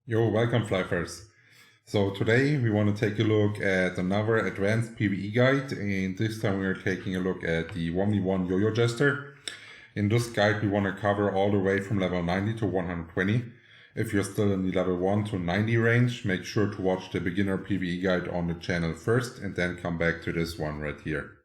Yo, welcome Flyffers. So today we want to take a look at another advanced PvE guide, and this time we are taking a look at the 1v1 Yoyojester. In this guide we want to cover all the way from level 90 to 120. If you're still in the level 1 to 90 range, make sure to watch the beginner PvE guide on the channel first and then come back to this one right here.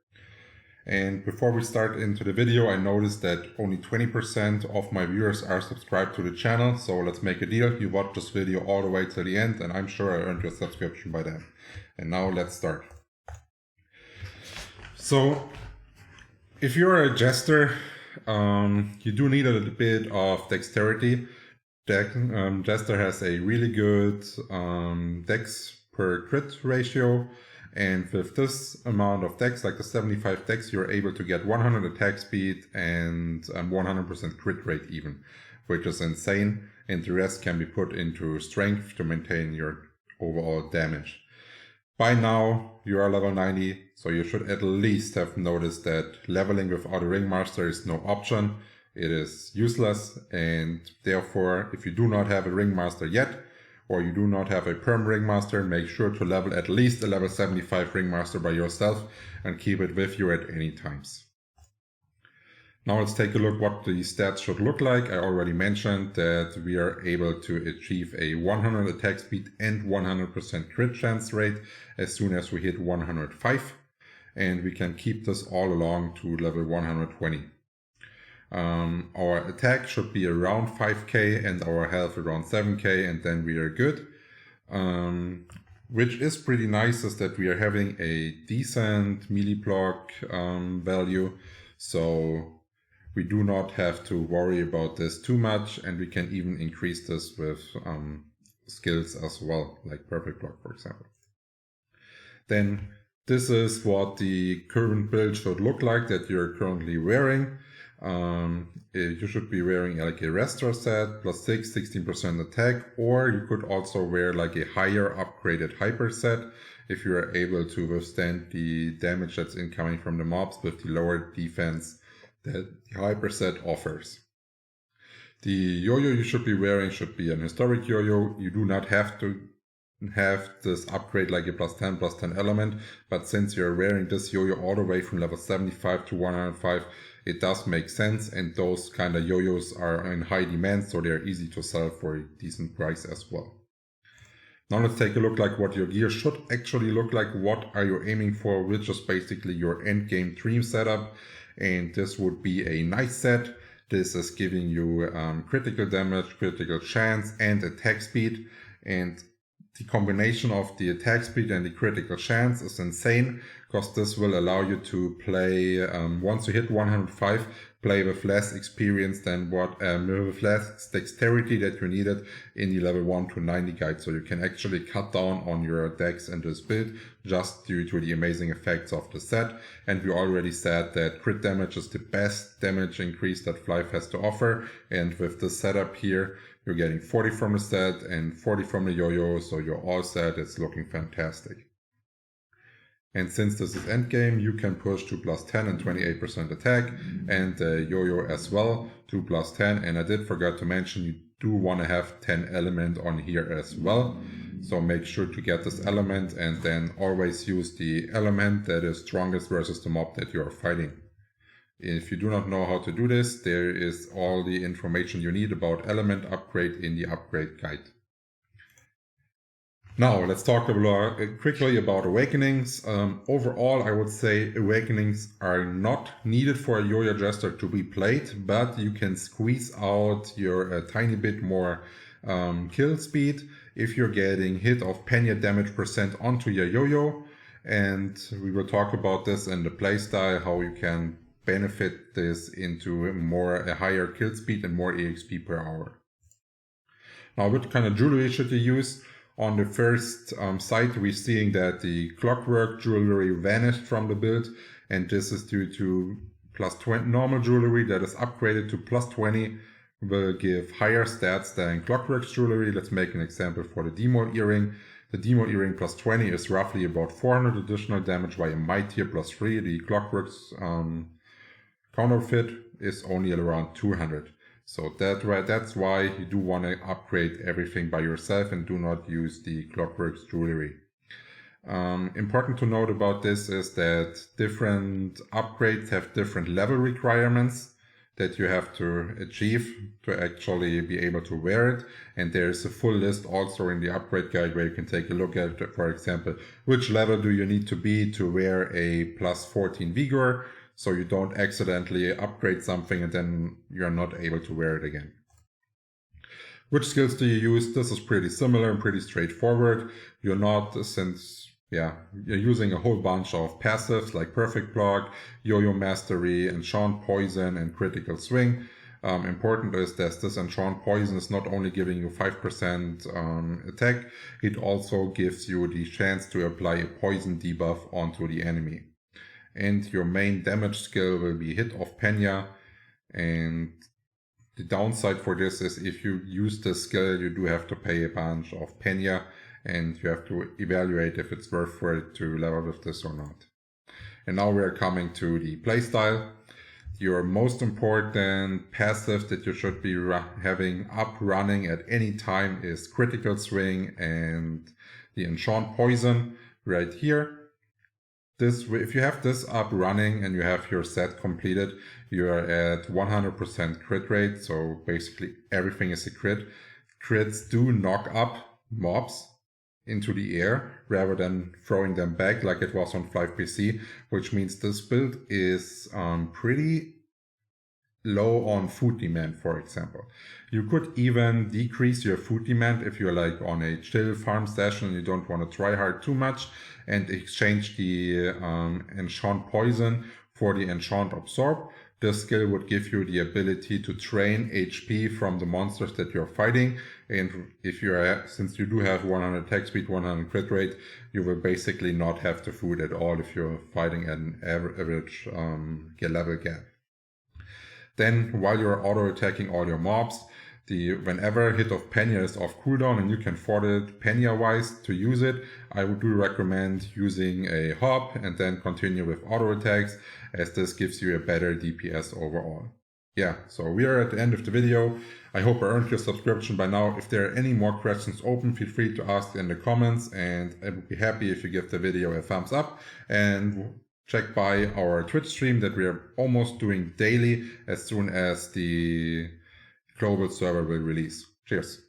And before we start into the video, I noticed that only 20% of my viewers are subscribed to the channel, so let's make a deal. You watch this video all the way to the end and I'm sure I earned your subscription by then. And now let's start. So, if you're a Jester, you do need a little bit of dexterity. Jester has a really good dex per crit ratio. And with this amount of dex, like the 75 dex, you're able to get 100 attack speed and 100% crit rate even, which is insane. And the rest can be put into strength to maintain your overall damage. By now, you are level 90, so you should at least have noticed that leveling without a Ringmaster is no option. It is useless, and therefore, if you do not have a Ringmaster yet, or you do not have a perm Ringmaster, make sure to level at least a level 75 Ringmaster by yourself and keep it with you at any times. Now let's take a look what the stats should look like. I already mentioned that we are able to achieve a 100 attack speed and 100% crit chance rate as soon as we hit 105, and we can keep this all along to level 120. Our attack should be around 5k and our health around 7k, and then we are good. Which is pretty nice, is that we are having a decent melee block value, so we do not have to worry about this too much, and we can even increase this with skills as well, like perfect block for example. Then this is what the current build should look like that you're currently wearing. You should be wearing like a Restore set, plus 6, 16% attack, or you could also wear like a higher upgraded Hyper set if you are able to withstand the damage that's incoming from the mobs with the lower defense that the Hyper set offers. The yo-yo you should be wearing should be an historic yo-yo. You do not have to have this upgrade like a plus 10 element, but since you're wearing this yo-yo all the way from level 75 to 105, it does make sense, and those kind of yo-yos are in high demand, so they're easy to sell for a decent price as well. Now let's take a look like what your gear should actually look like. What are you aiming for, which is basically your end game dream setup, and this would be a nice set. This is giving you critical damage, critical chance, and attack speed, and the combination of the attack speed and the critical chance is insane, because this will allow you to play, once you hit 105, play with less experience than with less dexterity that you needed in the level 1 to 90 guide. So you can actually cut down on your dex in this build just due to the amazing effects of the set. And we already said that crit damage is the best damage increase that Flyff has to offer. And with this setup here, you're getting 40 from the set and 40 from the yo-yo, so you're all set. It's looking fantastic. And since this is endgame, you can push to plus 10 and 28% attack, and the yo-yo as well to plus 10. And I did forget to mention, you do want to have 10 element on here as well. So make sure to get this element, and then always use the element that is strongest versus the mob that you are fighting. If you do not know how to do this, there is all the information you need about element upgrade in the upgrade guide. Now let's talk quickly about awakenings. Overall, I would say awakenings are not needed for a Yoyojester to be played, but you can squeeze out your tiny bit more kill speed if you're getting hit of Penya damage percent onto your yo-yo. And we will talk about this in the playstyle, how you can benefit this into a higher kill speed and more EXP per hour. Now, what kind of jewelry should you use? On the first site, we're seeing that the clockwork jewelry vanished from the build, and this is due to plus 20 normal jewelry that is upgraded to plus 20 will give higher stats than Clockwork's jewelry. Let's make an example for the Demon Earring. The Demon Earring plus 20 is roughly about 400 additional damage, while a Mightier plus 3, the Clockwork's counterfeit, is only around 200. So that's why you do want to upgrade everything by yourself and do not use the Clockwork's jewelry. Important to note about this is that different upgrades have different level requirements that you have to achieve to actually be able to wear it. And there's a full list also in the upgrade guide where you can take a look at, for example, which level do you need to be to wear a plus 14 vigor, so you don't accidentally upgrade something and then you're not able to wear it again. Which skills do you use? This is pretty similar and pretty straightforward. You're using a whole bunch of passives like Perfect Block, Yo-Yo Mastery, Enchant Poison, and Critical Swing. Important is that this Enchant Poison is not only giving you 5% attack, it also gives you the chance to apply a poison debuff onto the enemy. And your main damage skill will be Hit of Penya, and the downside for this is if you use this skill, you do have to pay a bunch of Penya, and you have to evaluate if it's worth for it to level with this or not. And now we are coming to the playstyle. Your most important passive that you should be having up running at any time is Critical Swing and the Enchant Poison right here. If you have this up running and you have your set completed, you are at 100% crit rate, so basically everything is a crit. Crits do knock up mobs into the air rather than throwing them back like it was on Flyff PC, which means this build is pretty low on food demand, for example. You could even decrease your food demand if you're like on a chill farm session and you don't want to try hard too much, and exchange the Enchant Poison for the Enchant Absorb. This skill would give you the ability to train HP from the monsters that you're fighting, and since you do have 100 attack speed, 100 crit rate, you will basically not have the food at all if you're fighting at an average level gap. Then while you're auto-attacking all your mobs, whenever Hit of Penya is off cooldown and you can afford it Penya-wise to use it, I would recommend using a hop and then continue with auto-attacks, as this gives you a better DPS overall. Yeah, so we are at the end of the video. I hope I earned your subscription by now. If there are any more questions open, feel free to ask in the comments, and I would be happy if you give the video a thumbs up, and check by our Twitch stream that we are almost doing daily as soon as the global server will release. Cheers.